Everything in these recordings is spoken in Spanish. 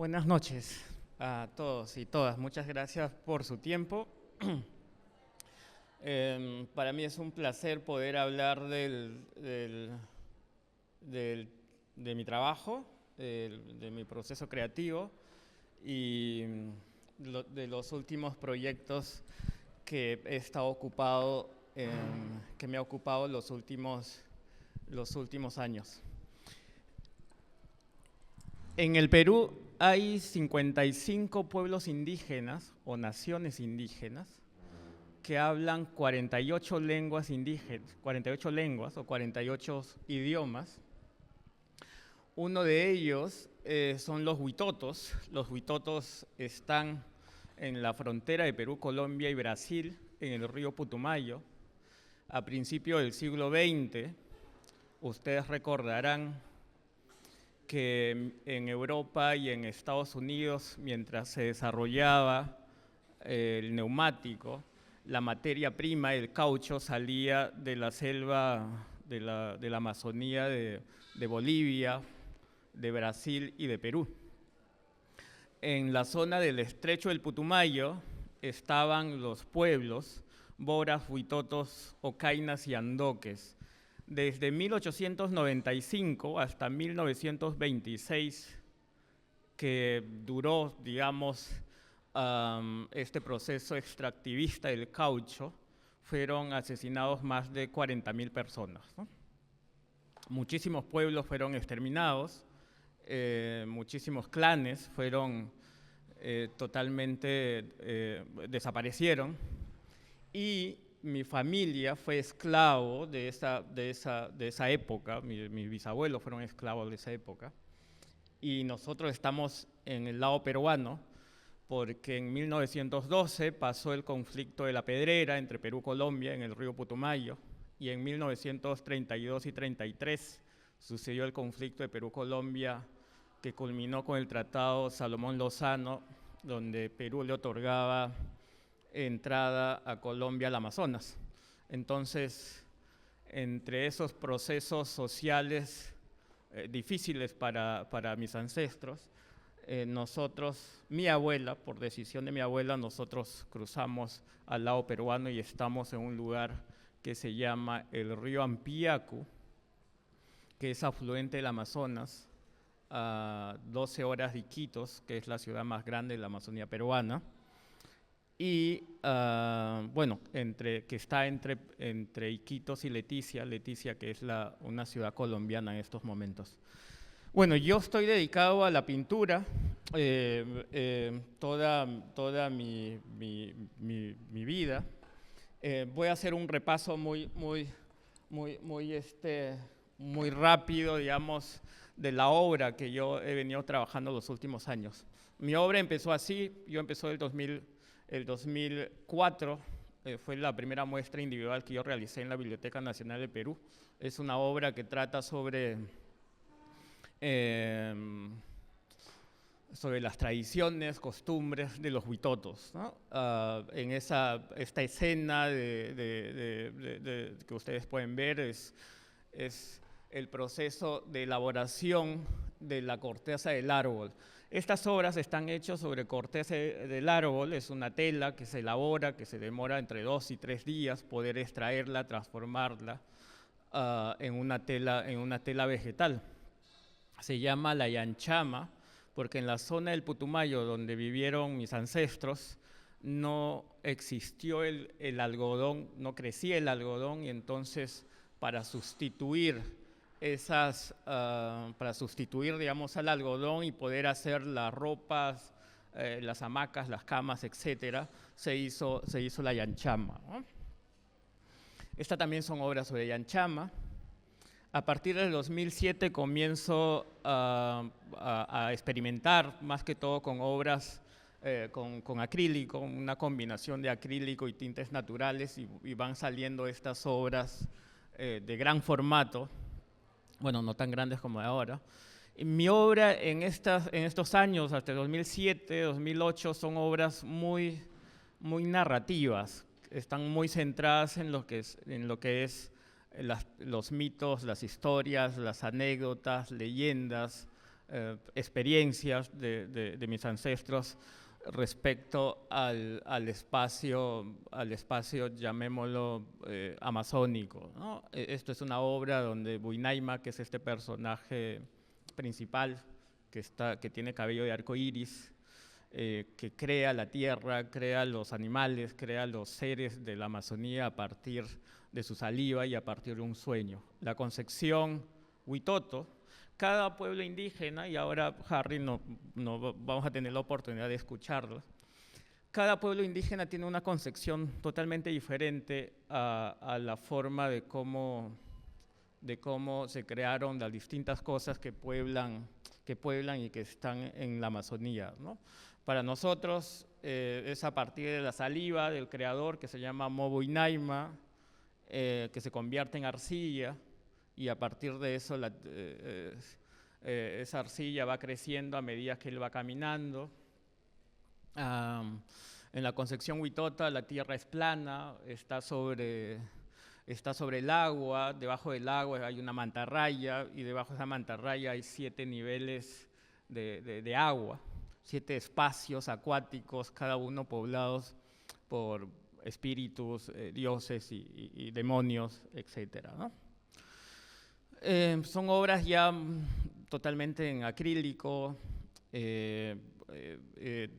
Buenas noches a todos y todas. Muchas gracias por su tiempo. Para mí es un placer poder hablar de mi trabajo, de mi proceso creativo y de los últimos proyectos que he estado ocupado, que me ha ocupado los últimos años. En el Perú hay 55 pueblos indígenas o naciones indígenas que hablan 48 lenguas indígenas, 48 lenguas o 48 idiomas. Uno de ellos son los huitotos. Los huitotos están en la frontera de Perú, Colombia y Brasil, en el río Putumayo. A principios del siglo XX, ustedes recordarán que en Europa y en Estados Unidos, mientras se desarrollaba el neumático, la materia prima, el caucho, salía de la selva de la Amazonía de Bolivia, de Brasil y de Perú. En la zona del estrecho del Putumayo estaban los pueblos boras, huitotos, ocainas y andoques. Desde 1895 hasta 1926, que duró, digamos, este proceso extractivista del caucho, fueron asesinados más de 40.000 personas, ¿no? Muchísimos pueblos fueron exterminados, muchísimos clanes fueron totalmente, desaparecieron, y mi familia fue esclavo de esa época, mis bisabuelos fueron esclavos de esa época, y nosotros estamos en el lado peruano, porque en 1912 pasó el conflicto de la Pedrera entre Perú y Colombia en el río Putumayo, y en 1932 y 33 sucedió el conflicto de Perú-Colombia, que culminó con el Tratado Salomón-Lozano, donde Perú le otorgaba entrada a Colombia al Amazonas. Entonces, entre esos procesos sociales difíciles para mis ancestros, nosotros, mi abuela, por decisión de mi abuela, nosotros cruzamos al lado peruano y estamos en un lugar que se llama el río Ampiacu, que es afluente del Amazonas, a 12 horas de Iquitos, que es la ciudad más grande de la Amazonía peruana, y bueno, que está entre Iquitos y Leticia, que es una ciudad colombiana en estos momentos. Bueno, yo estoy dedicado a la pintura, toda mi vida. Voy a hacer un repaso muy rápido, digamos, de la obra que yo he venido trabajando los últimos años. Mi obra empezó así, empezó el 2004, fue la primera muestra individual que yo realicé en la Biblioteca Nacional de Perú. Es una obra que trata sobre las tradiciones, costumbres de los huitotos, ¿no? En esta escena que ustedes pueden ver es el proceso de elaboración de la corteza del árbol. Estas obras están hechas sobre corteza del árbol, es una tela que se elabora, que se demora entre 2 y 3 días poder extraerla, transformarla en una tela vegetal. Se llama la yanchama, porque en la zona del Putumayo donde vivieron mis ancestros no existió el algodón, no crecía el algodón, y entonces para sustituir digamos, al algodón y poder hacer las ropas, las hamacas, las camas, etcétera, se hizo la yanchama, ¿no? Estas también son obras sobre yanchama. A partir del 2007 comienzo a experimentar más que todo con obras con acrílico, una combinación de acrílico y tintes naturales, y van saliendo estas obras de gran formato, bueno, no tan grandes como de ahora. Y mi obra en estos años, hasta el 2007, 2008, son obras muy narrativas, están muy centradas en lo que es los mitos, las historias, las anécdotas, leyendas, experiencias de mis ancestros respecto al espacio, llamémoslo, amazónico, ¿no? Esto es una obra donde Buinaima, que es este personaje principal, que tiene cabello de arco iris, que crea la tierra, crea los animales, crea los seres de la Amazonía a partir de su saliva y a partir de un sueño. La concepción Huitoto, cada pueblo indígena, y ahora Harry no vamos a tener la oportunidad de escucharlo, cada pueblo indígena tiene una concepción totalmente diferente a la forma de cómo se crearon las distintas cosas que pueblan y que están en la Amazonía, ¿no? Para nosotros es a partir de la saliva del creador, que se llama Mobuinaima, que se convierte en arcilla, y a partir de eso esa arcilla va creciendo a medida que él va caminando. En la concepción Huitota la tierra es plana, está sobre el agua, debajo del agua hay una mantarraya, y debajo de esa mantarraya hay 7 niveles de agua, 7 espacios acuáticos, cada uno poblados por espíritus, dioses y demonios, etc., ¿no? Son obras ya totalmente en acrílico.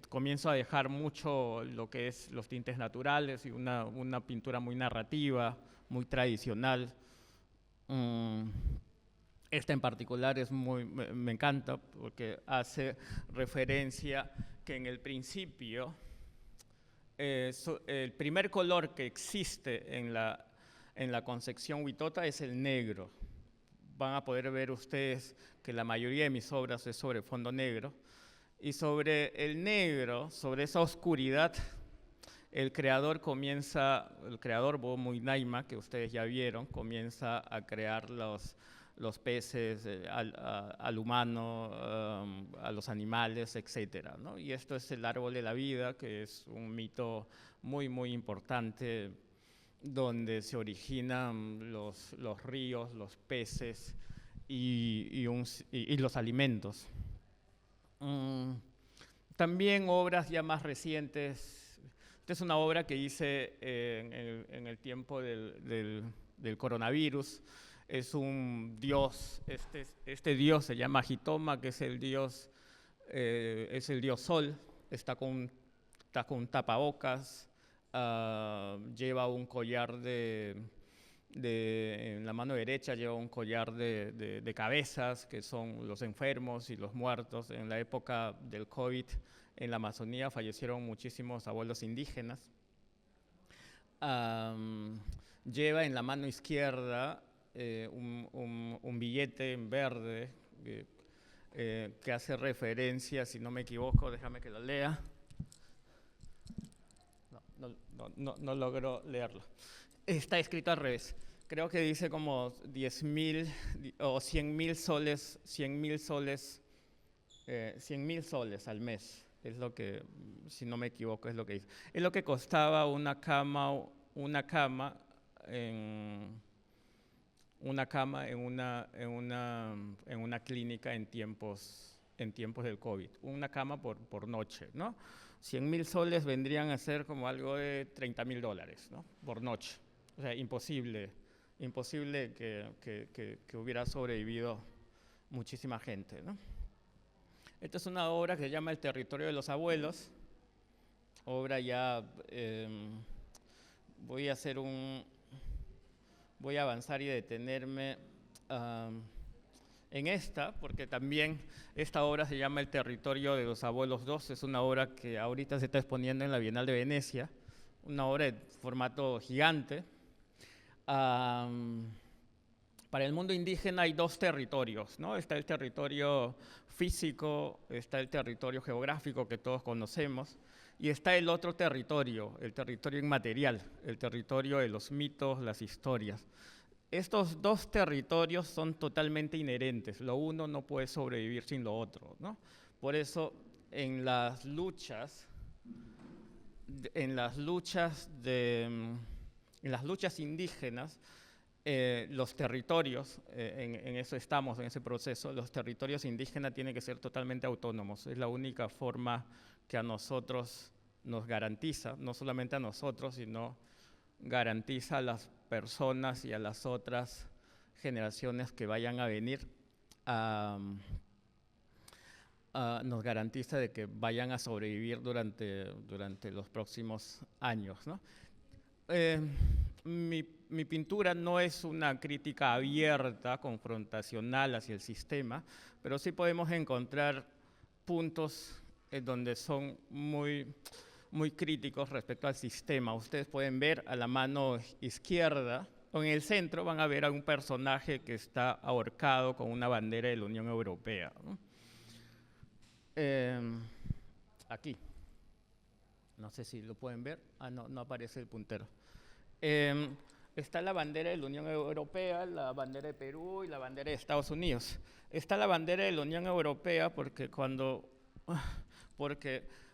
Comienzo a dejar mucho lo que es los tintes naturales y una pintura muy narrativa, muy tradicional. Esta en particular me encanta porque hace referencia que en el principio el primer color que existe en la concepción Huitota es el negro. Van a poder ver ustedes que la mayoría de mis obras es sobre fondo negro. Y sobre el negro, sobre esa oscuridad, el creador Mobuinaima, que ustedes ya vieron, comienza a crear los peces, al humano, a los animales, etc., ¿no? Y esto es el árbol de la vida, que es un mito muy, muy importante, donde se originan los ríos, los peces y los alimentos. También obras ya más recientes. Esta es una obra que hice en el tiempo del coronavirus. Es un dios, este dios se llama Hitoma, que es el dios sol. Está con un tapabocas, lleva un collar en la mano derecha lleva un collar de cabezas, que son los enfermos y los muertos. En la época del COVID en la Amazonía fallecieron muchísimos abuelos indígenas. Lleva en la mano izquierda un billete en verde que hace referencia, si no me equivoco, déjame que lo lea. No logro leerlo. Está escrito al revés. Creo que dice como 10.000 o 100.000 soles, 100.000 soles al mes. Es lo que, si no me equivoco, es lo que dice. Es lo que costaba una cama en una clínica en tiempos del COVID. Una cama por noche, ¿no? 100.000 soles vendrían a ser como algo de $30.000, ¿no? Por noche. O sea, imposible que hubiera sobrevivido muchísima gente, ¿no? Esta es una obra que se llama El territorio de los abuelos. Obra ya, voy a avanzar y detenerme en esta, porque también esta obra se llama El territorio de los abuelos 2. Es una obra que ahorita se está exponiendo en la Bienal de Venecia, una obra de formato gigante. Para el mundo indígena hay 2 territorios, ¿no? Está el territorio físico, está el territorio geográfico que todos conocemos, y está el otro territorio, el territorio inmaterial, el territorio de los mitos, las historias. Estos 2 territorios son totalmente inherentes, lo uno no puede sobrevivir sin lo otro, ¿no? Por eso en las luchas indígenas, los territorios, en eso estamos, en ese proceso, los territorios indígenas tienen que ser totalmente autónomos. Es la única forma que a nosotros nos garantiza, no solamente a nosotros, sino garantiza a las personas y a las otras generaciones que vayan a venir, nos garantiza de que vayan a sobrevivir durante los próximos años, ¿no? Mi pintura no es una crítica abierta, confrontacional hacia el sistema, pero sí podemos encontrar puntos donde son muy críticos respecto al sistema. Ustedes pueden ver a la mano izquierda, o en el centro van a ver a un personaje que está ahorcado con una bandera de la Unión Europea, ¿no? Aquí. No sé si lo pueden ver. No aparece el puntero. Está la bandera de la Unión Europea, la bandera de Perú y la bandera de Estados Unidos. Está la bandera de la Unión Europea porque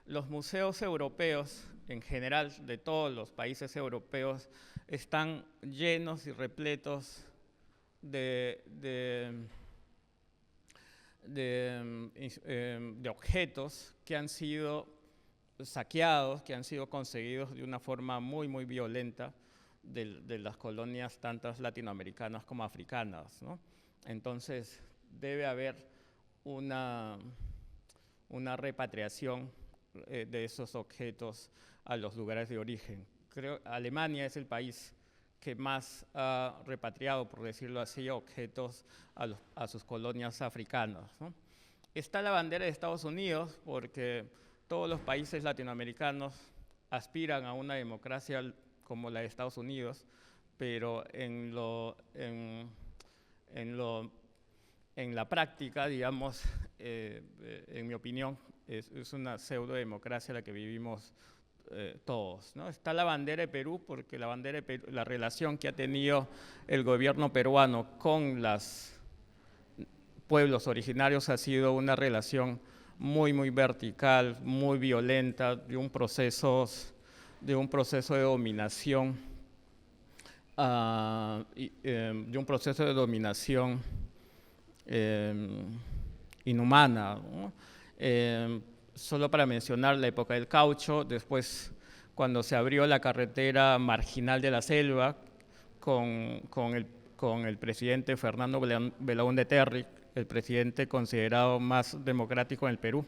los museos europeos, en general de todos los países europeos, están llenos y repletos de objetos que han sido saqueados, que han sido conseguidos de una forma muy violenta de las colonias tantas latinoamericanas como africanas, ¿no? Entonces debe haber una repatriación de esos objetos a los lugares de origen. Creo que Alemania es el país que más ha repatriado, por decirlo así, objetos a sus colonias africanas, ¿no? Está la bandera de Estados Unidos porque todos los países latinoamericanos aspiran a una democracia como la de Estados Unidos, pero en la práctica, digamos, en mi opinión, es una pseudo-democracia la que vivimos todos, ¿no? Está la bandera de Perú porque la relación que ha tenido el gobierno peruano con los pueblos originarios ha sido una relación muy vertical, muy violenta, de un proceso de dominación, inhumana, ¿no? Solo para mencionar la época del caucho, después cuando se abrió la carretera marginal de la selva con el presidente Fernando Belaúnde Terry, el presidente considerado más democrático en el Perú.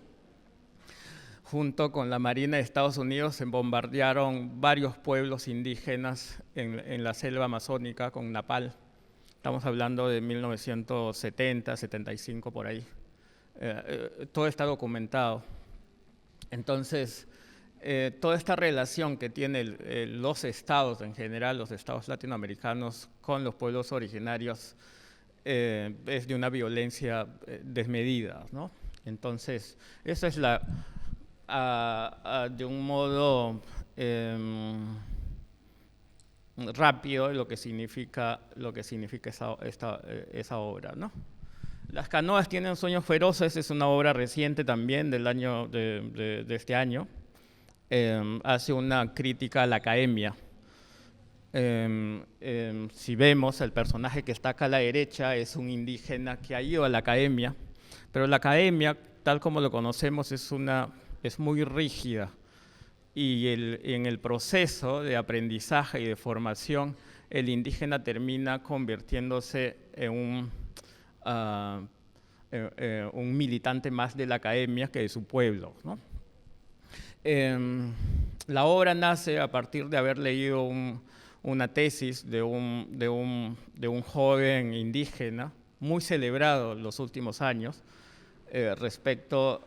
Junto con la Marina de Estados Unidos se bombardearon varios pueblos indígenas en la selva amazónica con napalm. Estamos hablando de 1970, 75, por ahí. Todo está documentado. Entonces, toda esta relación que tienen los estados en general, los estados latinoamericanos con los pueblos originarios, es de una violencia desmedida, ¿no? Entonces, esa es de un modo rápido lo que significa esa obra, ¿no? Las canoas tienen sueños feroces, es una obra reciente también de este año. Hace una crítica a la academia. Si vemos, el personaje que está acá a la derecha es un indígena que ha ido a la academia, pero la academia, tal como lo conocemos, es muy rígida y en el proceso de aprendizaje y de formación, el indígena termina convirtiéndose en un militante más de la academia que de su pueblo, ¿no? La obra nace a partir de haber leído una tesis de un joven indígena muy celebrado en los últimos años respecto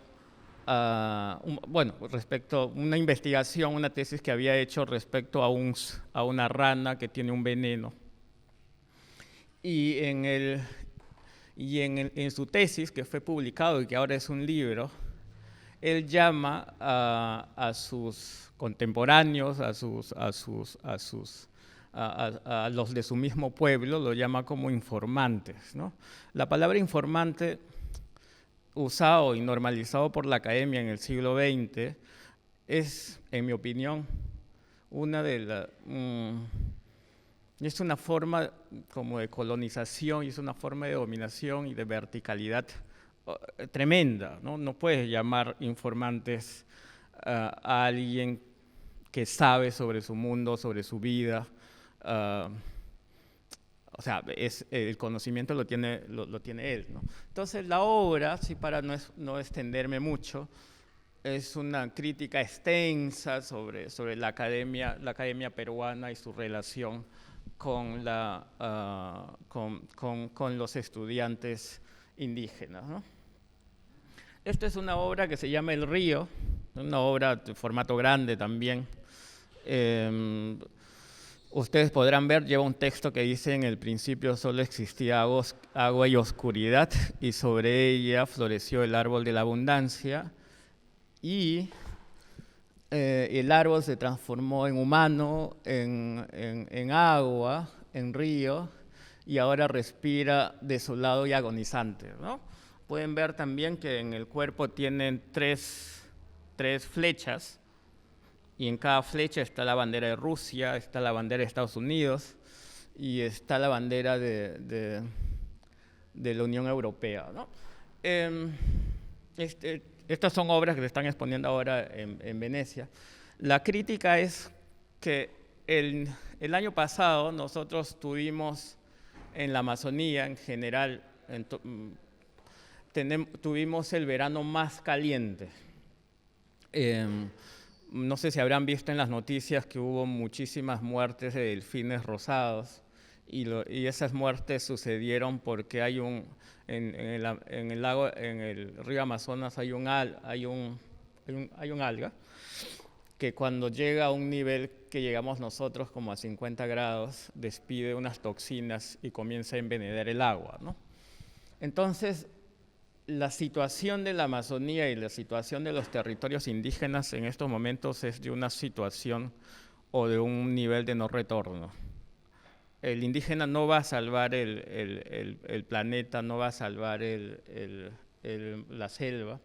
a una investigación, una tesis que había hecho respecto a una rana que tiene un veneno. Y en su tesis, que fue publicado y que ahora es un libro, él llama a sus contemporáneos, a los de su mismo pueblo, lo llama como informantes, ¿no? La palabra informante, usado y normalizado por la academia en el siglo XX, es, en mi opinión, una de Y es una forma como de colonización, y es una forma de dominación y de verticalidad tremenda, ¿no? No puedes llamar informantes a alguien que sabe sobre su mundo, sobre su vida. O sea, el conocimiento lo tiene él, ¿no? Entonces la obra, sí, para no extenderme mucho, es una crítica extensa sobre la academia peruana y su relación con los estudiantes indígenas, ¿no? Esta es una obra que se llama El Río, una obra de formato grande también. Ustedes podrán ver, lleva un texto que dice: en el principio solo existía agua y oscuridad, y sobre ella floreció el árbol de la abundancia, y el árbol se transformó en humano, en agua, en río, y ahora respira desolado y agonizante, ¿no? Pueden ver también que en el cuerpo tienen tres flechas, y en cada flecha está la bandera de Rusia, está la bandera de Estados Unidos y está la bandera de la Unión Europea, ¿no? Estas son obras que se están exponiendo ahora en Venecia. La crítica es que el año pasado nosotros tuvimos en la Amazonía en general, tuvimos el verano más caliente. No sé si habrán visto en las noticias que hubo muchísimas muertes de delfines rosados, y esas muertes sucedieron porque hay en el río Amazonas hay un alga que cuando llega a un nivel que llegamos nosotros como a 50 grados, despide unas toxinas y comienza a envenenar el agua, ¿no? Entonces, la situación de la Amazonía y la situación de los territorios indígenas en estos momentos es de una situación o de un nivel de no retorno. El indígena no va a salvar el planeta, no va a salvar la selva.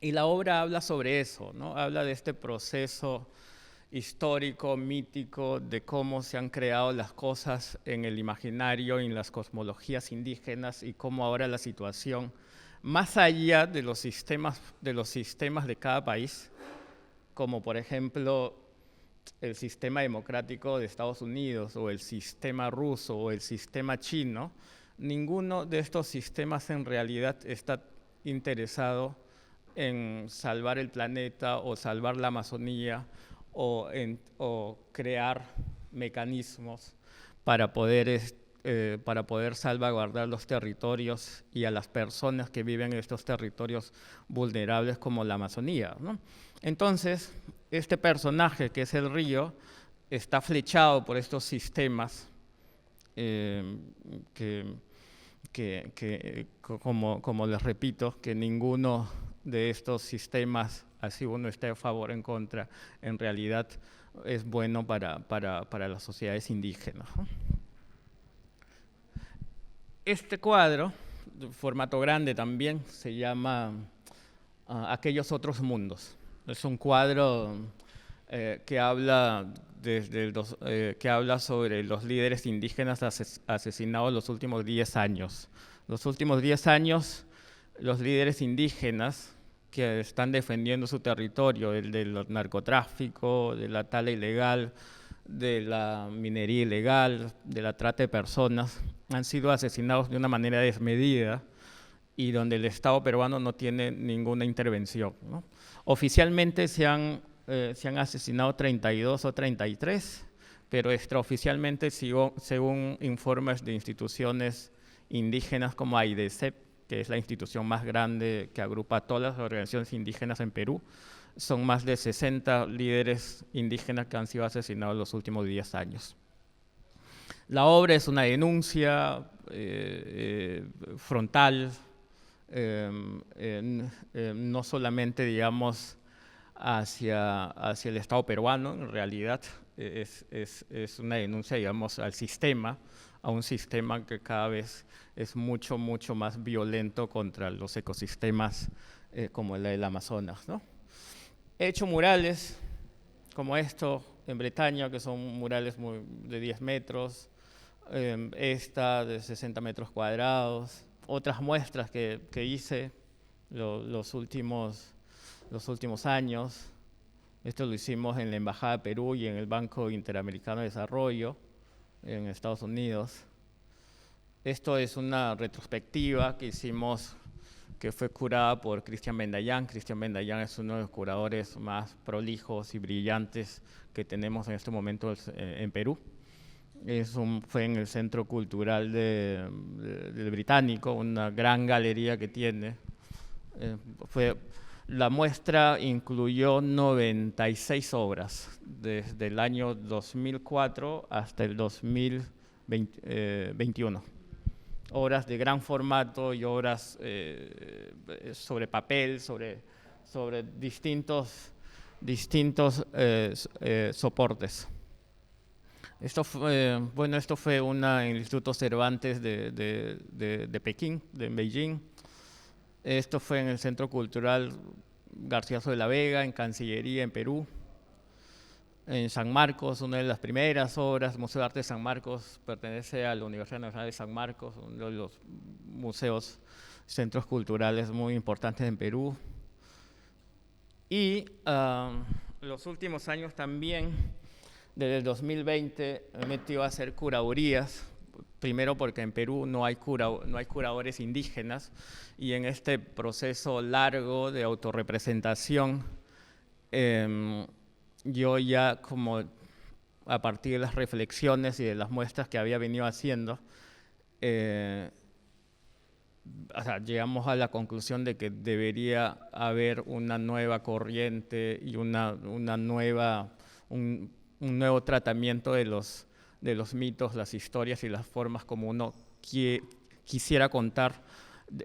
Y la obra habla sobre eso, ¿no? Habla de este proceso histórico, mítico, de cómo se han creado las cosas en el imaginario y en las cosmologías indígenas, y cómo ahora la situación, más allá de los sistemas de cada país, como por ejemplo el sistema democrático de Estados Unidos o el sistema ruso o el sistema chino, ninguno de estos sistemas en realidad está interesado en salvar el planeta o salvar la Amazonía o crear mecanismos para poder salvaguardar los territorios y a las personas que viven en estos territorios vulnerables como la Amazonía, ¿no? Entonces, este personaje, que es el río, está flechado por estos sistemas como les repito, que ninguno de estos sistemas, así uno esté a favor o en contra, en realidad es bueno para las sociedades indígenas, ¿no? Este cuadro, de formato grande también, se llama Aquellos otros mundos. Es un cuadro que habla sobre los líderes indígenas asesinados los últimos 10 años. Los últimos 10 años, los líderes indígenas que están defendiendo su territorio, el del narcotráfico, de la tala ilegal, de la minería ilegal, de la trata de personas, han sido asesinados de una manera desmedida y donde el Estado peruano no tiene ninguna intervención, ¿no? Oficialmente se han asesinado 32 o 33, pero extraoficialmente, según informes de instituciones indígenas como AIDESEP, que es la institución más grande que agrupa a todas las organizaciones indígenas en Perú, son más de 60 líderes indígenas que han sido asesinados en los últimos 10 años. La obra es una denuncia frontal, no solamente, digamos, hacia el Estado peruano, en realidad es una denuncia, digamos, al sistema, a un sistema que cada vez es mucho más violento contra los ecosistemas como el del Amazonas, ¿no? He hecho murales como esto en Bretaña, que son murales de 10 metros, esta de 60 metros cuadrados, otras muestras que hice los últimos años. Esto lo hicimos en la Embajada de Perú y en el Banco Interamericano de Desarrollo en Estados Unidos. Esto es una retrospectiva que hicimos, que fue curada por Cristian Bendayán. Cristian Bendayán es uno de los curadores más prolijos y brillantes que tenemos en este momento en Perú. Fue en el Centro Cultural del Británico, una gran galería que tiene. La muestra incluyó 96 obras, desde el año 2004 hasta el 2021. Obras de gran formato y obras sobre papel, sobre distintos soportes. Esto fue en el Instituto Cervantes de Pekín, de Beijing. Esto fue en el Centro Cultural Garcilaso de la Vega, en Cancillería, en Perú. En San Marcos, una de las primeras obras, el Museo de Arte de San Marcos pertenece a la Universidad Nacional de San Marcos, uno de los museos, centros culturales muy importantes en Perú. Y los últimos años también, desde el 2020, me he metido a hacer curadurías. Primero porque en Perú no hay curadores indígenas, y en este proceso largo de autorrepresentación, yo ya, como a partir de las reflexiones y de las muestras que había venido haciendo, llegamos a la conclusión de que debería haber una nueva corriente y un nuevo tratamiento de los mitos, las historias y las formas como uno quisiera contar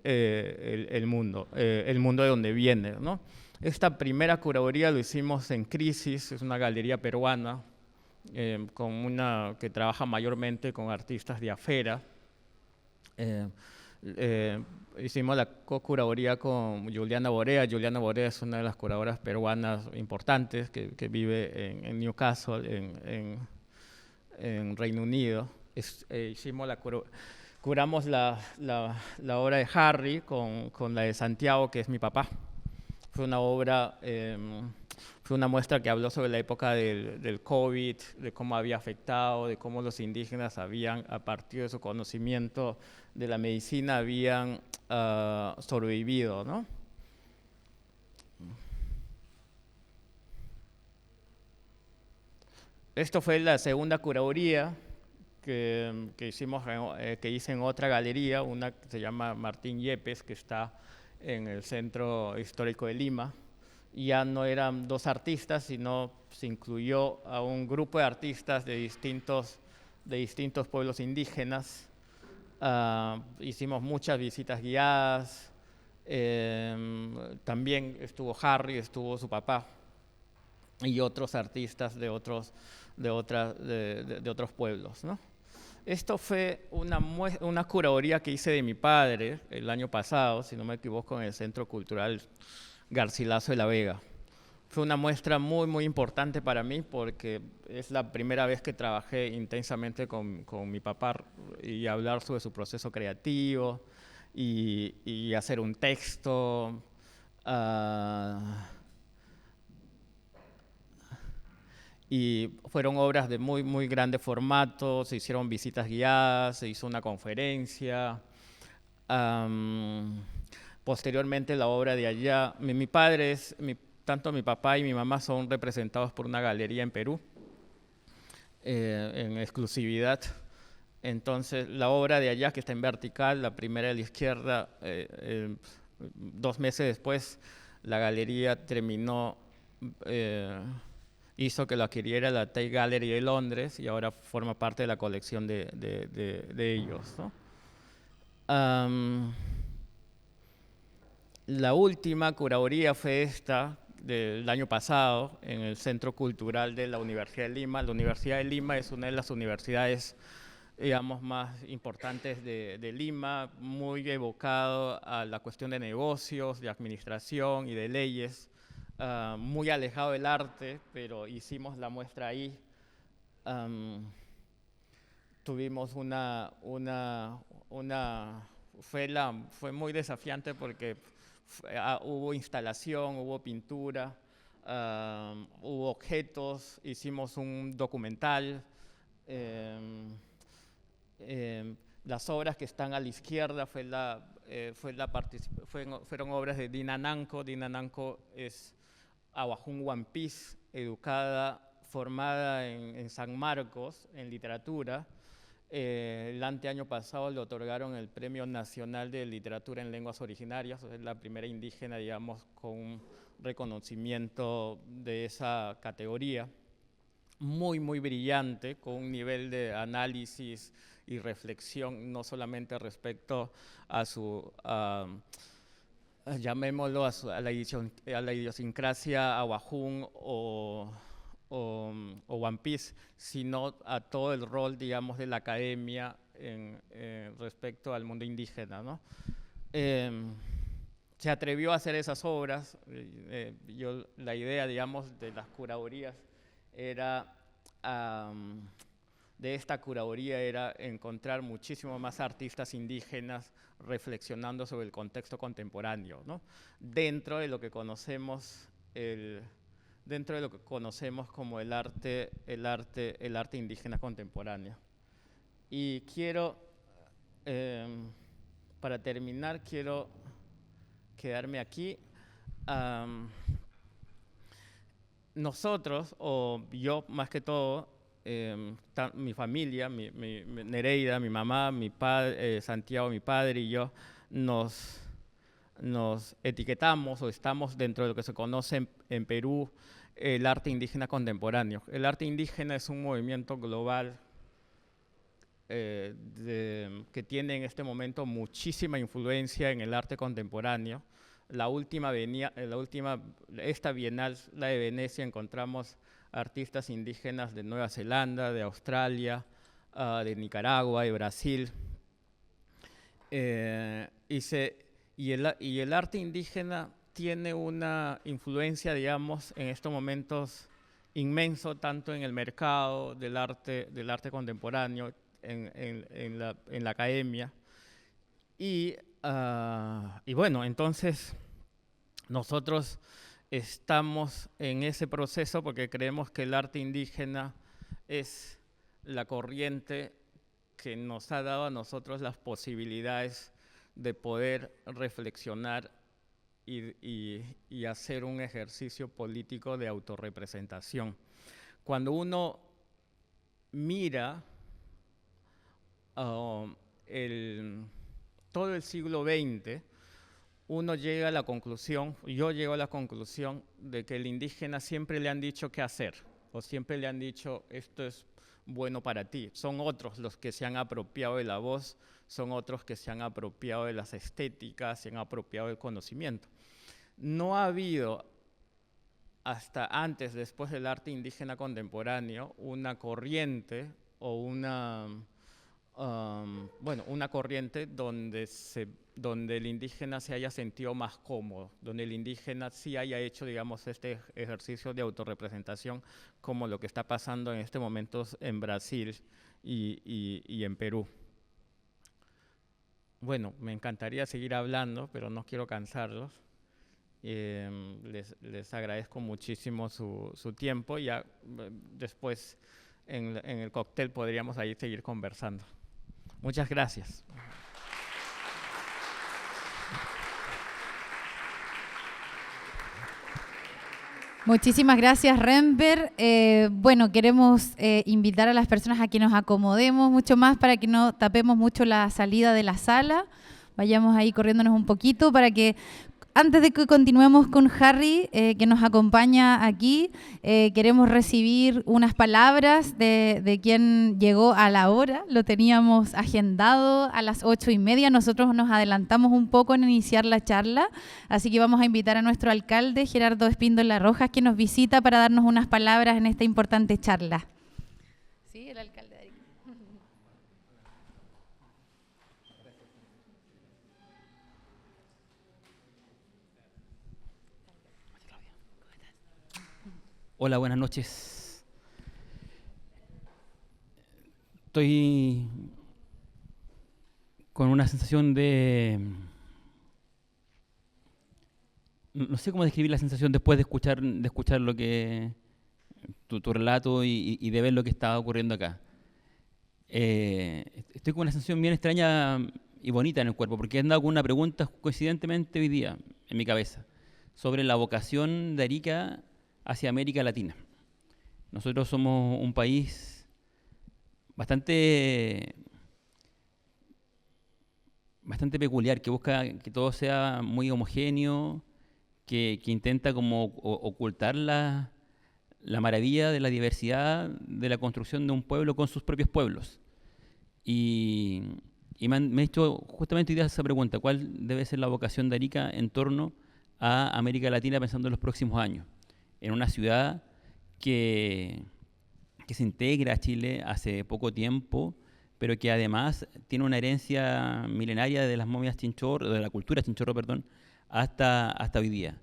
el mundo de donde viene, ¿no? Esta primera curaduría lo hicimos en Crisis, es una galería peruana que trabaja mayormente con artistas de afuera. Hicimos la co-curaduría con Juliana Borea. Juliana Borea es una de las curadoras peruanas importantes que vive en Newcastle, en Reino Unido. Curamos la obra de Harry con la de Santiago, que es mi papá. Fue una muestra que habló sobre la época del COVID, de cómo había afectado, de cómo los indígenas habían, a partir de su conocimiento de la medicina, habían sobrevivido, ¿no? Esto fue la segunda curaduría que hice en otra galería, una que se llama Martín Yepes, que está en el Centro Histórico de Lima. Ya no eran dos artistas, sino se incluyó a un grupo de artistas de distintos pueblos indígenas. Hicimos muchas visitas guiadas. También estuvo Harry, estuvo su papá y otros artistas de otros pueblos, ¿no? Esto fue una curaduría que hice de mi padre el año pasado, si no me equivoco, en el Centro Cultural Garcilaso de la Vega. Fue una muestra muy, muy importante para mí porque es la primera vez que trabajé intensamente con mi papá y hablar sobre su proceso creativo y hacer un texto. Y fueron obras de muy, muy grande formato, se hicieron visitas guiadas, se hizo una conferencia. Posteriormente la obra de allá, tanto mi papá y mi mamá son representados por una galería en Perú, en exclusividad. Entonces la obra de allá, que está en vertical, la primera de la izquierda, 2 meses después la galería terminó, hizo que lo adquiriera la Tate Gallery de Londres y ahora forma parte de la colección de ellos, ¿no? La última curaduría fue esta del año pasado en el Centro Cultural de la Universidad de Lima. La Universidad de Lima es una de las universidades, digamos, más importantes de Lima, muy evocado a la cuestión de negocios, de administración y de leyes. muy alejado del arte, pero hicimos la muestra ahí. Tuvimos fue muy desafiante porque hubo instalación, hubo pintura, hubo objetos, hicimos un documental. Las obras que están a la izquierda fueron obras de Dina Nanko. Dina Nanko es Awajún Huanpis, educada, formada en San Marcos, en literatura. El año pasado le otorgaron el Premio Nacional de Literatura en Lenguas Originarias. Es la primera indígena, digamos, con un reconocimiento de esa categoría. Muy, muy brillante, con un nivel de análisis y reflexión, no solamente respecto a su, llamémoslo, a la idiosincrasia awajún o One Piece, sino a todo el rol, digamos, de la academia respecto al mundo indígena, ¿no? Se atrevió a hacer esas obras. La idea, digamos, de las curadurías era, de esta curaduría era encontrar muchísimo más artistas indígenas reflexionando sobre el contexto contemporáneo, ¿no? Dentro de lo que conocemos como el arte indígena contemporáneo. Y quiero, para terminar, quiero quedarme aquí. Nosotros, o yo más que todo, mi familia, Nereida, mi mamá, mi padre, Santiago, mi padre y yo, nos etiquetamos o estamos dentro de lo que se conoce en Perú el arte indígena contemporáneo. El arte indígena es un movimiento global que tiene en este momento muchísima influencia en el arte contemporáneo. Esta Bienal, la de Venecia, encontramos artistas indígenas de Nueva Zelanda, de Australia, de Nicaragua, de Brasil. Y el arte indígena tiene una influencia, digamos, en estos momentos inmenso, tanto en el mercado del arte contemporáneo, en la academia. Y bueno, entonces nosotros estamos en ese proceso porque creemos que el arte indígena es la corriente que nos ha dado a nosotros las posibilidades de poder reflexionar y hacer un ejercicio político de autorrepresentación. Cuando uno mira todo el siglo XX, yo llego a la conclusión de que el indígena siempre le han dicho qué hacer, o siempre le han dicho esto es bueno para ti. Son otros los que se han apropiado de la voz, son otros que se han apropiado de las estéticas, se han apropiado del conocimiento. No ha habido hasta antes, después del arte indígena contemporáneo, una corriente o una corriente donde el indígena se haya sentido más cómodo, donde el indígena sí haya hecho, digamos, este ejercicio de autorrepresentación, como lo que está pasando en este momento en Brasil y en Perú. Bueno, me encantaría seguir hablando, pero no quiero cansarlos. Les agradezco muchísimo su tiempo y ya después en el cóctel podríamos ahí seguir conversando. Muchas gracias. Muchísimas gracias, Rember. Bueno, queremos invitar a las personas a que nos acomodemos mucho más para que no tapemos mucho la salida de la sala. Vayamos ahí corriéndonos un poquito para que, antes de que continuemos con Harry, que nos acompaña aquí, queremos recibir unas palabras de quien llegó a la hora. Lo teníamos agendado a las 8:30. Nosotros nos adelantamos un poco en iniciar la charla, así que vamos a invitar a nuestro alcalde, Gerardo Espíndola Rojas, que nos visita para darnos unas palabras en esta importante charla. Sí, el alcalde. Hola, buenas noches. Estoy con una sensación de... No sé cómo describir la sensación después de escuchar lo que tu relato y de ver lo que estaba ocurriendo acá. Estoy con una sensación bien extraña y bonita en el cuerpo, porque he andado con una pregunta coincidentemente hoy día en mi cabeza sobre la vocación de Arica hacia América Latina. Nosotros somos un país bastante peculiar, que busca que todo sea muy homogéneo, que intenta como ocultar la maravilla de la diversidad de la construcción de un pueblo con sus propios pueblos. Y me he hecho justamente hoy día esa pregunta: ¿cuál debe ser la vocación de Arica en torno a América Latina pensando en los próximos años? En una ciudad que se integra a Chile hace poco tiempo, pero que además tiene una herencia milenaria de las momias Chinchorro, de la cultura Chinchorro, perdón, hasta hoy día.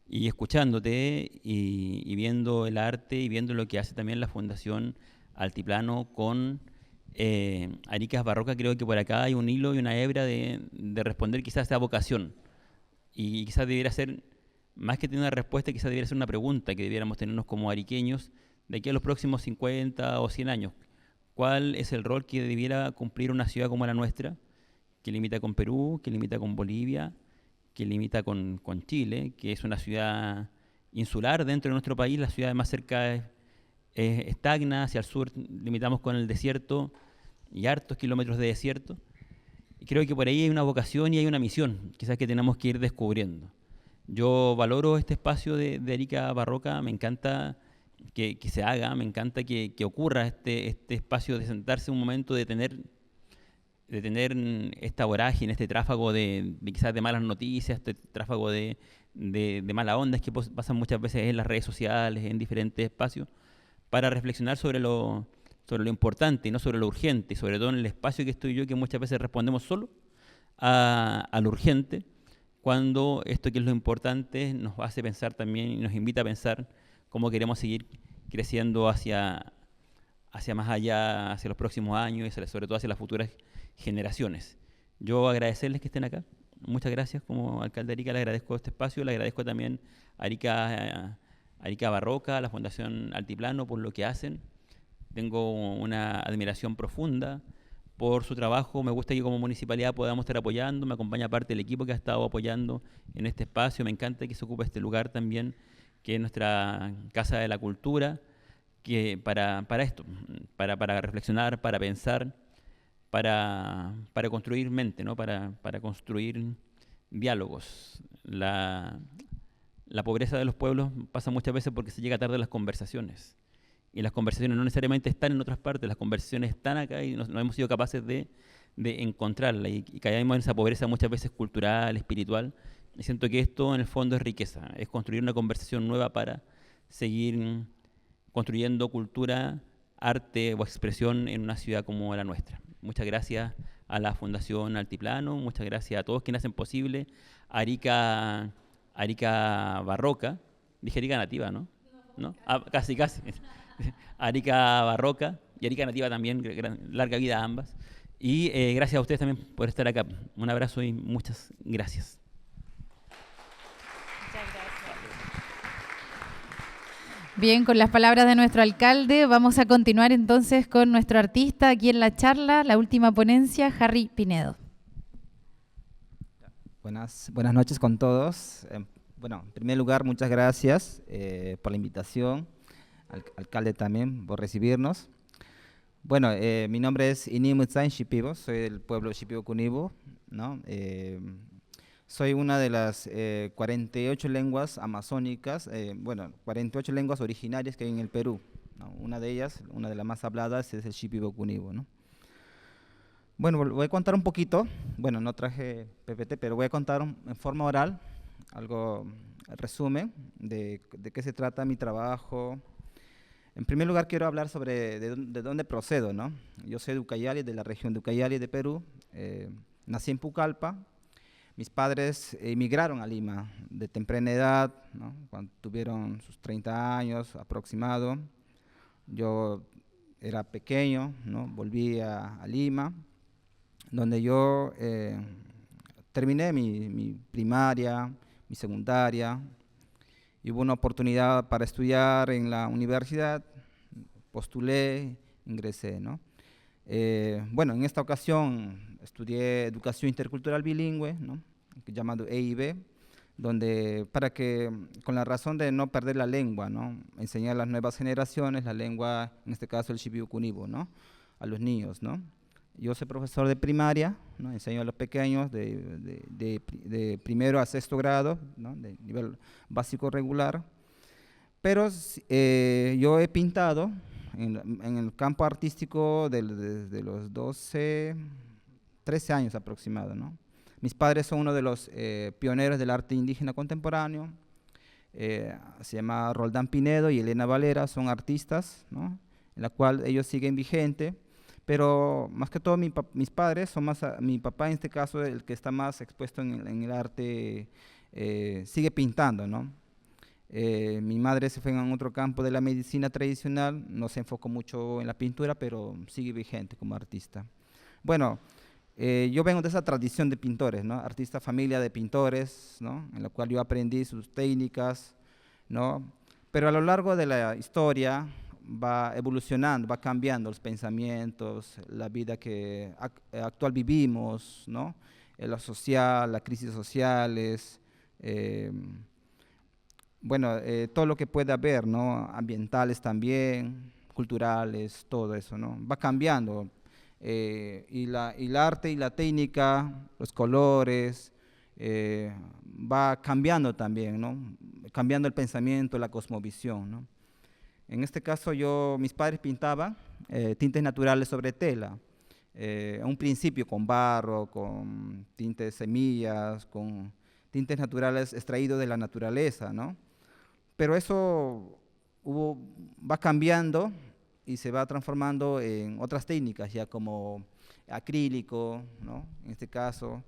Y escuchándote y viendo el arte y viendo lo que hace también la Fundación Altiplano con Arica Barroca, creo que por acá hay un hilo y una hebra de responder quizás a esta vocación. Y quizás debiera ser, más que tener una respuesta, quizás debiera ser una pregunta que debiéramos tenernos como ariqueños de aquí a los próximos 50 o 100 años. ¿Cuál es el rol que debiera cumplir una ciudad como la nuestra, que limita con Perú, que limita con Bolivia, que limita con Chile, que es una ciudad insular dentro de nuestro país? La ciudad más cerca es Tacna, hacia el sur limitamos con el desierto y hartos kilómetros de desierto. Y creo que por ahí hay una vocación y hay una misión, quizás que tenemos que ir descubriendo. Yo valoro este espacio de Arica Barroca, me encanta que se haga, me encanta que ocurra este espacio de sentarse un momento, de tener esta vorágine, este tráfago de quizás de malas noticias, este tráfago de mala onda que pasan muchas veces en las redes sociales, en diferentes espacios, para reflexionar sobre lo importante y no sobre lo urgente, y sobre todo en el espacio que estoy yo, que muchas veces respondemos solo a lo urgente, cuando esto que es lo importante nos hace pensar también y nos invita a pensar cómo queremos seguir creciendo hacia más allá, hacia los próximos años y sobre todo hacia las futuras generaciones. Yo agradecerles que estén acá. Muchas gracias. Como alcalde de Arica le agradezco este espacio, le agradezco también a Arica Barroca, a la Fundación Altiplano, por lo que hacen. Tengo una admiración profunda por su trabajo. Me gusta que como municipalidad podamos estar apoyando. Me acompaña parte del equipo que ha estado apoyando en este espacio. Me encanta que se ocupe este lugar también, que es nuestra Casa de la Cultura, que para esto, para reflexionar, para pensar, para construir mente, ¿no? para construir diálogos. La pobreza de los pueblos pasa muchas veces porque se llega tarde a las conversaciones. Y las conversaciones no necesariamente están en otras partes, las conversaciones están acá y no hemos sido capaces de encontrarla. Y caemos en esa pobreza muchas veces cultural, espiritual. Y siento que esto en el fondo es riqueza, es construir una conversación nueva para seguir construyendo cultura, arte o expresión en una ciudad como la nuestra. Muchas gracias a la Fundación Altiplano, muchas gracias a todos quienes hacen posible Arica Barroca. Dije Arica Nativa, ¿no? ¿No? Ah, casi. Arica Barroca y Arica Nativa también, larga vida a ambas. Y gracias a ustedes también por estar acá. Un abrazo y muchas gracias. Bien, con las palabras de nuestro alcalde, vamos a continuar entonces con nuestro artista aquí en la charla, la última ponencia, Harry Pinedo. Buenas noches con todos. Bueno, en primer lugar, muchas gracias por la invitación, al alcalde también por recibirnos. Bueno, mi nombre es Inimu Tsain Shipibo, soy del pueblo Shipibo Cunibo, ¿no? Soy una de las 48 lenguas amazónicas, 48 lenguas originarias que hay en el Perú, ¿no? Una de ellas, una de las más habladas, es el Shipibo Cunibo, ¿no? Bueno, voy a contar un poquito, bueno, no traje PPT, pero voy a contar en forma oral algo, resumen de qué se trata mi trabajo. En primer lugar, quiero hablar sobre de dónde procedo, ¿no? Yo soy de Ucayali, de la región de Ucayali de Perú, nací en Pucallpa. mis padres emigraron a Lima de temprana edad, ¿no? Cuando tuvieron sus 30 años aproximado. Yo era pequeño, ¿no? Volví a Lima, donde yo terminé mi primaria, mi secundaria, y hubo una oportunidad para estudiar en la universidad, postulé, ingresé, ¿no? Bueno, en esta ocasión estudié educación intercultural bilingüe, ¿no? Llamado EIB, donde con la razón de no perder la lengua, ¿no? Enseñar a las nuevas generaciones la lengua, en este caso el Shipibo Kunibo, ¿no? A los niños, ¿no? Yo soy profesor de primaria, ¿no? Enseño a los pequeños de primero a sexto grado, ¿no? De nivel básico regular, pero yo he pintado en el campo artístico desde los 12, 13 años aproximado, ¿no? Mis padres son uno de los pioneros del arte indígena contemporáneo, se llama Roldán Pinedo y Elena Valera, son artistas, ¿no? En la cual ellos siguen vigentes, pero más que todo mis padres son más, mi papá en este caso el que está más expuesto en el arte, sigue pintando, ¿no? Mi madre se fue en otro campo de la medicina tradicional, no se enfocó mucho en la pintura, pero sigue vigente como artista. Bueno, yo vengo de esa tradición de pintores, ¿no? Artista familia de pintores, ¿no? En la cual yo aprendí sus técnicas, ¿no? Pero a lo largo de la historia va evolucionando, va cambiando los pensamientos, la vida que actual vivimos, ¿no? Lo social, las crisis sociales, bueno, todo lo que pueda haber, ¿no? Ambientales también, culturales, todo eso, ¿no? Va cambiando. Y el arte y la técnica, los colores, va cambiando también, ¿no? Cambiando el pensamiento, la cosmovisión, ¿no? En este caso mis padres pintaban tintes naturales sobre tela, a un principio con barro, con tintes semillas, con tintes naturales extraídos de la naturaleza, ¿no? Pero eso va cambiando y se va transformando en otras técnicas, ya como acrílico, ¿no? En este caso,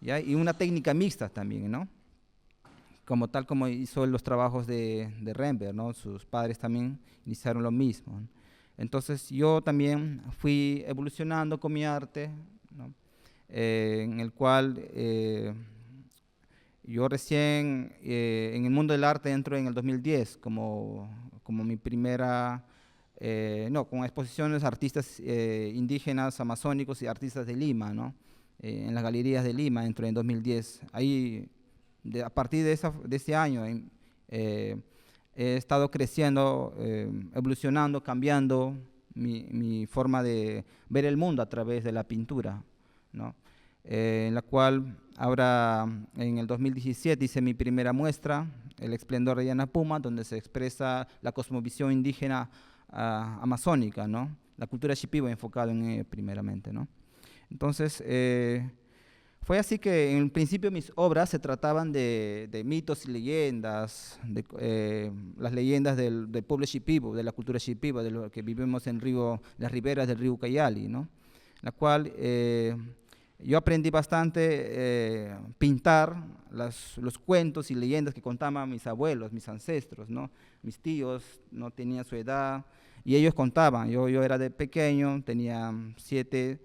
¿ya? Y una técnica mixta también, ¿no? Tal como hizo los trabajos de Rembert, ¿no? Sus padres también iniciaron lo mismo, ¿no? Entonces yo también fui evolucionando con mi arte, ¿no? En el cual yo recién en el mundo del arte entro en el 2010 como mi primera, con exposiciones artistas indígenas, amazónicos y artistas de Lima, ¿no? En las galerías de Lima entro en 2010. Ahí, a partir de ese año, he estado creciendo, evolucionando, cambiando mi forma de ver el mundo a través de la pintura, ¿no? En la cual ahora en el 2017 hice mi primera muestra, El esplendor de Yanapuma, donde se expresa la cosmovisión indígena amazónica, ¿no? La cultura shipibo enfocada en ello primeramente, ¿no? Entonces, fue así que en principio mis obras se trataban de mitos y leyendas, las leyendas del pueblo shipibo, de la cultura shipibo, de lo que vivimos en las riberas del río Ucayali, ¿no? La cual yo aprendí bastante pintar los cuentos y leyendas que contaban mis abuelos, mis ancestros, ¿no? Mis tíos no tenían su edad y ellos contaban. Yo era de pequeño, tenía 7,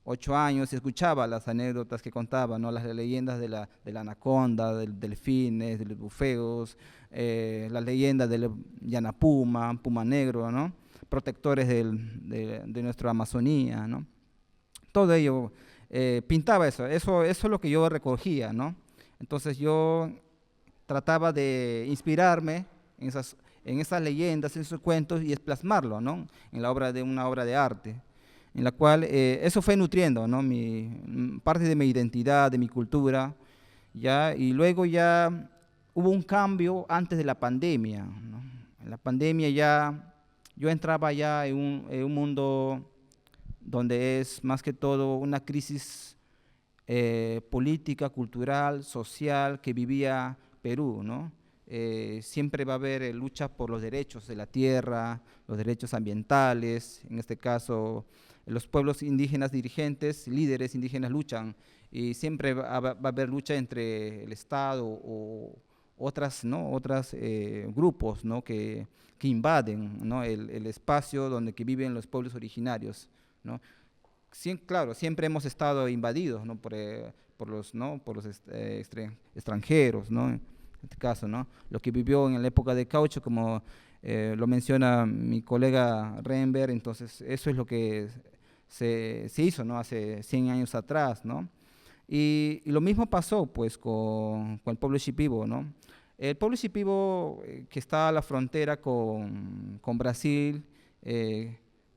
8 años, y escuchaba las anécdotas que contaban, ¿no? Las leyendas de la anaconda, del delfines, de los bufeos, las leyendas del Yanapuma, Puma Negro, ¿no? Protectores de nuestra Amazonía, ¿no? Todo ello pintaba eso es lo que yo recogía, ¿no? Entonces yo trataba de inspirarme en esas leyendas, en esos cuentos y plasmarlo, ¿no? En una obra de arte, en la cual eso fue nutriendo, ¿no? Parte de mi identidad, de mi cultura, ¿ya? Y luego ya hubo un cambio antes de la pandemia, ¿no? En la pandemia ya yo entraba ya en un mundo donde es más que todo una crisis política, cultural, social que vivía Perú, ¿no? siempre va a haber lucha por los derechos de la tierra, los derechos ambientales. En este caso, los pueblos indígenas dirigentes, líderes indígenas luchan, y siempre va a haber lucha entre el Estado o otros grupos, ¿no? que invaden, ¿no? el espacio donde que viven los pueblos originarios, ¿no? Claro, siempre hemos estado invadidos, ¿no? por los extranjeros, ¿no? En este caso, ¿no? Lo que vivió en la época de Caucho, como lo menciona mi colega Renber, entonces eso es lo que se hizo, ¿no? Hace 100 años atrás, ¿no? Y lo mismo pasó pues con el pueblo Shipibo, ¿no? El pueblo Shipibo, que está a la frontera con Brasil,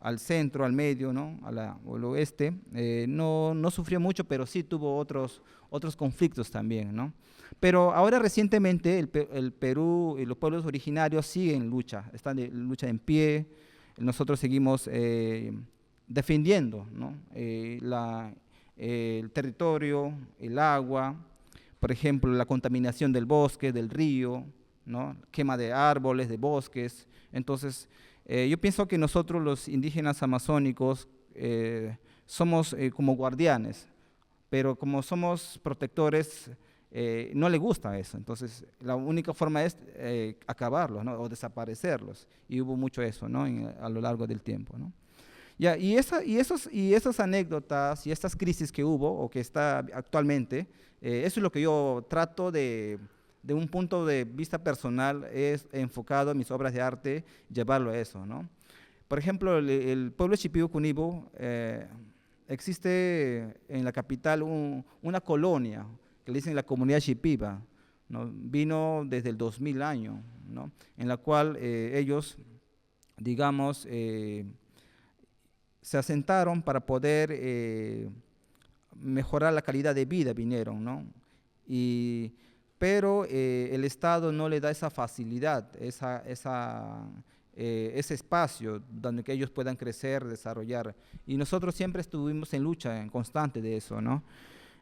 al centro, al medio, ¿no? Al oeste, no sufrió mucho, pero sí tuvo otros conflictos también, ¿no? Pero ahora recientemente el Perú y los pueblos originarios siguen en lucha, están en lucha en pie. Nosotros seguimos defendiendo, ¿no? El territorio, el agua, por ejemplo, la contaminación del bosque, del río, ¿no? Quema de árboles, de bosques. Entonces, yo pienso que nosotros los indígenas amazónicos somos como guardianes, pero como somos protectores, no le gusta eso. Entonces, la única forma es acabarlos, ¿no? O desaparecerlos. Y hubo mucho eso, ¿no? A lo largo del tiempo, ¿no? Ya, y esas anécdotas y estas crisis que hubo o que está actualmente, eso es lo que yo trato de un punto de vista personal, es enfocado en mis obras de arte, llevarlo a eso, ¿no? Por ejemplo, el pueblo Shipibo Cunibo, existe en la capital una colonia que le dicen la comunidad Shipiba, ¿no? Vino desde el 2000 años, ¿no? En la cual ellos, digamos, se asentaron para poder mejorar la calidad de vida, vinieron, ¿no? Pero el Estado no le da esa facilidad, ese espacio donde que ellos puedan crecer, desarrollar. Y nosotros siempre estuvimos en lucha, en constante de eso, ¿no?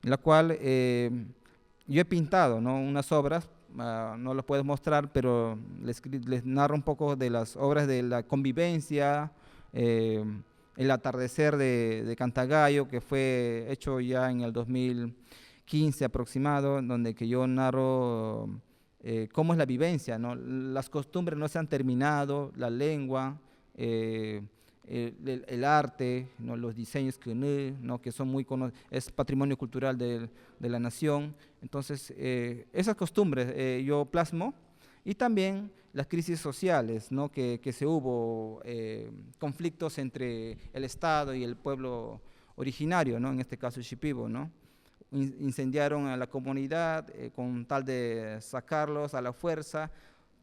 En la cual yo he pintado, ¿no? Unas obras, no las puedo mostrar, pero les narro un poco de las obras de la convivencia, el atardecer de Cantagallo, que fue hecho ya en el 2015 aproximado, donde que yo narro cómo es la vivencia, ¿no? Las costumbres no se han terminado, la lengua, el arte, ¿no? Los diseños ¿no? Que son es patrimonio cultural de la nación. Entonces, esas costumbres yo plasmo, y también las crisis sociales, ¿no? que se hubo, conflictos entre el Estado y el pueblo originario, ¿no? En este caso el Shipibo, ¿no? Incendiaron a la comunidad con tal de sacarlos a la fuerza,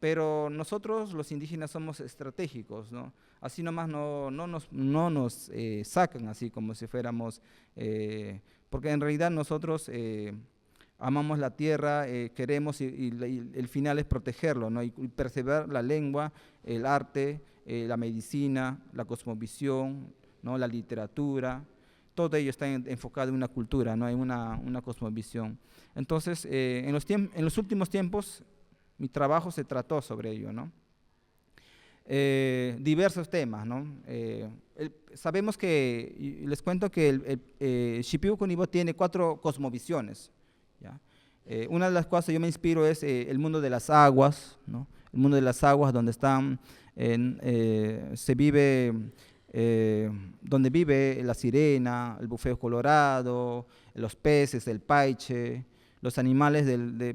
pero nosotros los indígenas somos estratégicos, ¿no? Así nomás no nos sacan así como si fuéramos, porque en realidad nosotros amamos la tierra, queremos y el final es protegerlo, ¿no? Y preservar la lengua, el arte, la medicina, la cosmovisión, ¿no? La literatura. Todo ello está enfocado en una cultura, ¿no? En una cosmovisión. Entonces, en los últimos tiempos, mi trabajo se trató sobre ello, ¿no? Diversos temas, ¿no? Sabemos que, les cuento que el Shipibo Cunibo tiene 4 cosmovisiones, ¿ya? Una de las cuales yo me inspiro es el mundo de las aguas, ¿no? El mundo de las aguas donde se vive, donde vive la sirena, el bufeo colorado, los peces, el paiche, los animales,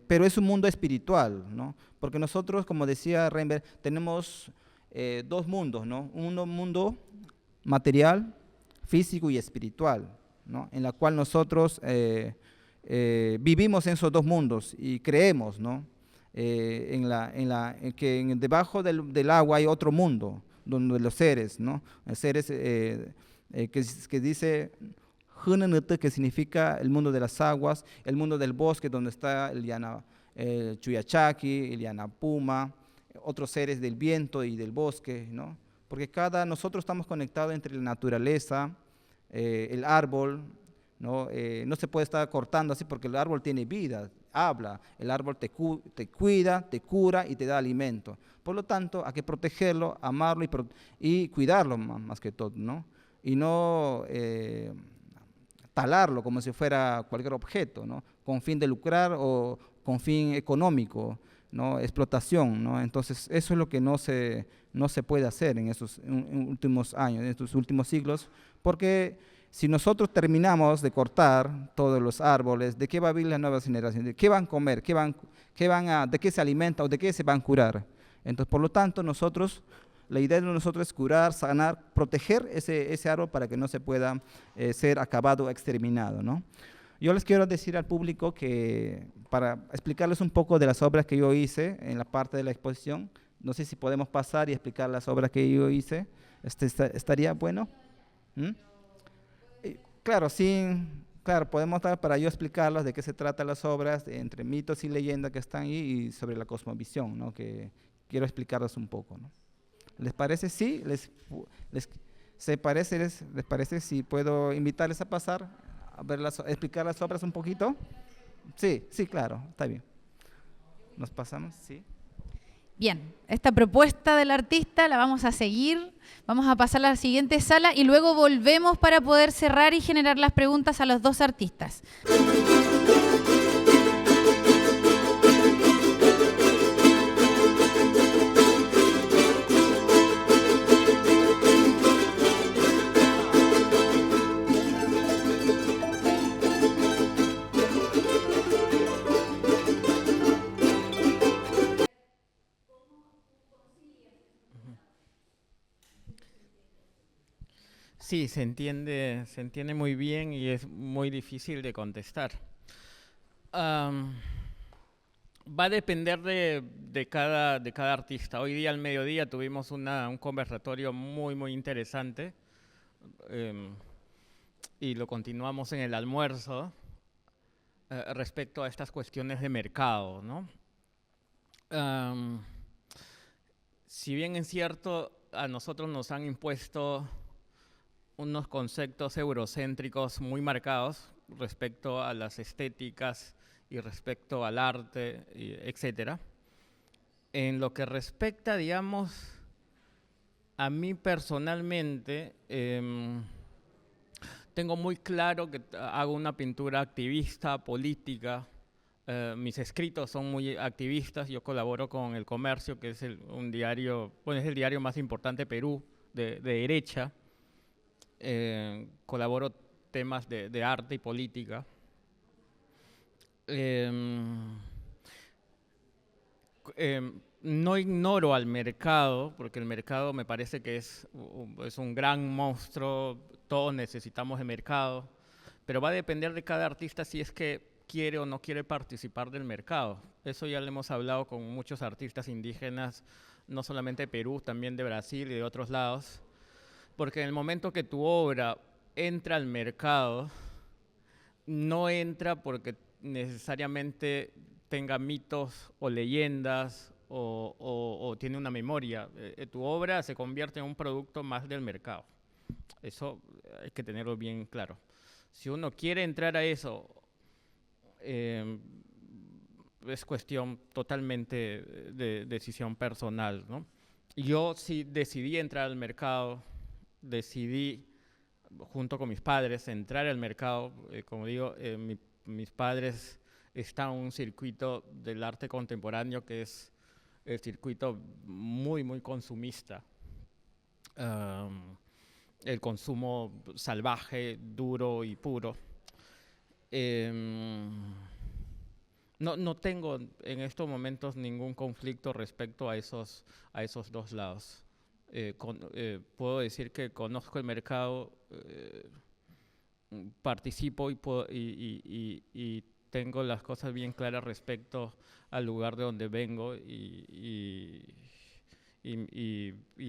pero es un mundo espiritual, ¿no? Porque nosotros, como decía Renber, tenemos 2 mundos, ¿no? Un mundo material, físico y espiritual, ¿no? En la cual nosotros vivimos en esos 2 mundos y creemos, ¿no? En que debajo del agua hay otro mundo, donde los seres, ¿no? Seres que dice Hunanete, que significa el mundo de las aguas, el mundo del bosque, donde está el Chuyachaki, el Yanapuma, otros seres del viento y del bosque, ¿no? Porque nosotros estamos conectados entre la naturaleza, el árbol, ¿no? No se puede estar cortando así porque el árbol tiene vida, habla, el árbol te cuida, te cura y te da alimento. Por lo tanto, hay que protegerlo, amarlo y cuidarlo más que todo, ¿no? Y no talarlo como si fuera cualquier objeto, ¿no? Con fin de lucrar o con fin económico, ¿no? Explotación, ¿no? Entonces, eso es lo que no se puede hacer en estos últimos años, en estos últimos siglos, porque si nosotros terminamos de cortar todos los árboles, ¿de qué va a vivir las nuevas generaciones? ¿Qué van a comer? ¿De qué se alimentan o de qué se van a curar? Entonces, por lo tanto, la idea de nosotros es curar, sanar, proteger ese árbol para que no se pueda ser acabado o exterminado, ¿no? Yo les quiero decir al público que, para explicarles un poco de las obras que yo hice en la parte de la exposición, no sé si podemos pasar y explicar las obras que yo hice, ¿estaría bueno? ¿Mm? Claro, sí, claro, podemos dar para yo explicarlos de qué se tratan las obras, entre mitos y leyendas que están ahí y sobre la cosmovisión, ¿no? Que quiero explicarles un poco, ¿no? ¿Les parece? Sí, ¿les parece si puedo invitarles a pasar a ver explicar las obras un poquito? Sí, sí, claro, está bien. ¿Nos pasamos? Sí. Bien, esta propuesta del artista la vamos a seguir, vamos a pasar a la siguiente sala y luego volvemos para poder cerrar y generar las preguntas a los dos artistas. Sí, se entiende muy bien y es muy difícil de contestar. Va a depender de cada artista. Hoy día al mediodía tuvimos un conversatorio muy interesante y lo continuamos en el almuerzo respecto a estas cuestiones de mercado, ¿no? Si bien es cierto, a nosotros nos han impuesto unos conceptos eurocéntricos muy marcados respecto a las estéticas y respecto al arte, etcétera. En lo que respecta, digamos, a mí personalmente, tengo muy claro que hago una pintura activista, política. Mis escritos son muy activistas. Yo colaboro con El Comercio, que es un diario, bueno, es el diario más importante de Perú, de derecha. Colaboro temas de arte y política. No ignoro al mercado, porque el mercado me parece que es un gran monstruo, todos necesitamos de mercado, pero va a depender de cada artista si es que quiere o no quiere participar del mercado. Eso ya lo hemos hablado con muchos artistas indígenas, no solamente de Perú, también de Brasil y de otros lados, porque en el momento que tu obra entra al mercado, no entra porque necesariamente tenga mitos o leyendas o tiene una memoria. Tu obra se convierte en un producto más del mercado. Eso hay que tenerlo bien claro. Si uno quiere entrar a eso, es cuestión totalmente de decisión personal, ¿no? Yo sí decidí entrar al mercado, decidí junto con mis padres entrar al mercado. Como digo, mis padres están en un circuito del arte contemporáneo que es el circuito muy consumista. El consumo salvaje, duro y puro. No tengo en estos momentos ningún conflicto respecto a esos dos lados. Puedo decir que conozco el mercado, participo y tengo las cosas bien claras respecto al lugar de donde vengo y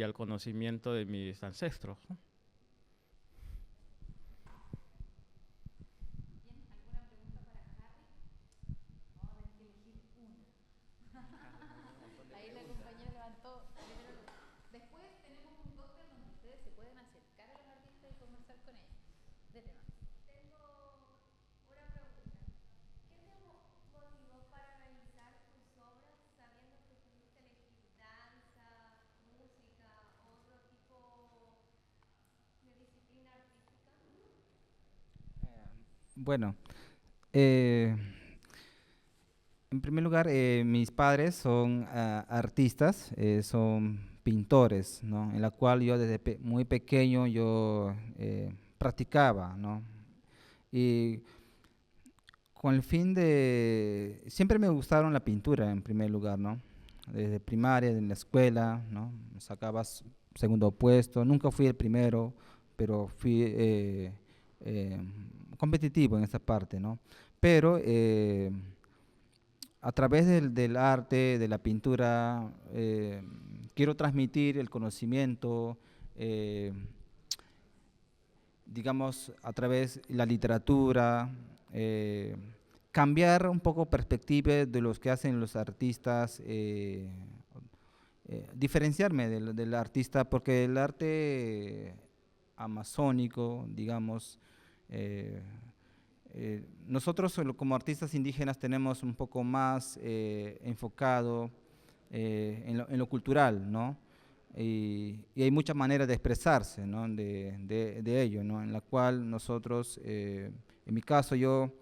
al conocimiento de mis ancestros, ¿no? Bueno, en primer lugar, mis padres son artistas, son pintores, ¿no? En la cual yo desde muy pequeño yo practicaba, ¿no? Y con el fin de... Siempre me gustaron la pintura en primer lugar, ¿no? Desde primaria, en la escuela, ¿no? Sacaba segundo puesto, nunca fui el primero, pero fui eh, competitivo en esa parte, ¿no? Pero a través del arte, de la pintura, quiero transmitir el conocimiento, digamos, a través de la literatura, cambiar un poco perspectiva de los que hacen los artistas, diferenciarme del artista, porque el arte amazónico, digamos, nosotros como artistas indígenas tenemos un poco más enfocado en lo cultural, ¿no? Y hay muchas maneras de expresarse, ¿no? de ello, ¿no? En la cual nosotros, en mi caso yo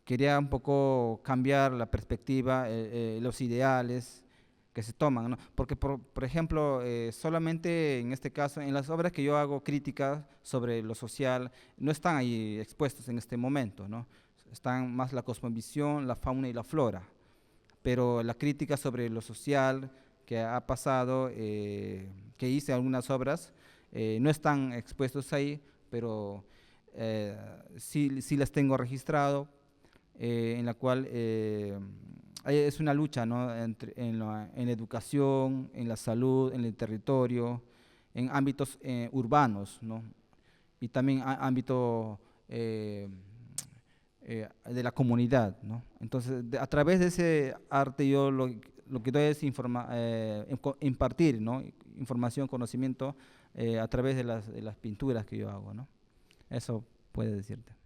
quería un poco cambiar la perspectiva, los ideales que se toman, ¿no? Porque, por ejemplo, solamente en este caso, en las obras que yo hago críticas sobre lo social, no están ahí expuestos en este momento, ¿no? Están más la cosmovisión, la fauna y la flora, pero la crítica sobre lo social que ha pasado, que hice algunas obras, no están expuestos ahí, pero sí las tengo registrado, en la cual es una lucha, ¿no? en la educación, en la salud, en el territorio, en ámbitos urbanos, ¿no? Y también ámbito de la comunidad, ¿no? Entonces, a través de ese arte yo lo que doy es impartir, ¿no? Información, conocimiento a través de las pinturas que yo hago, ¿no? Eso puede decirte.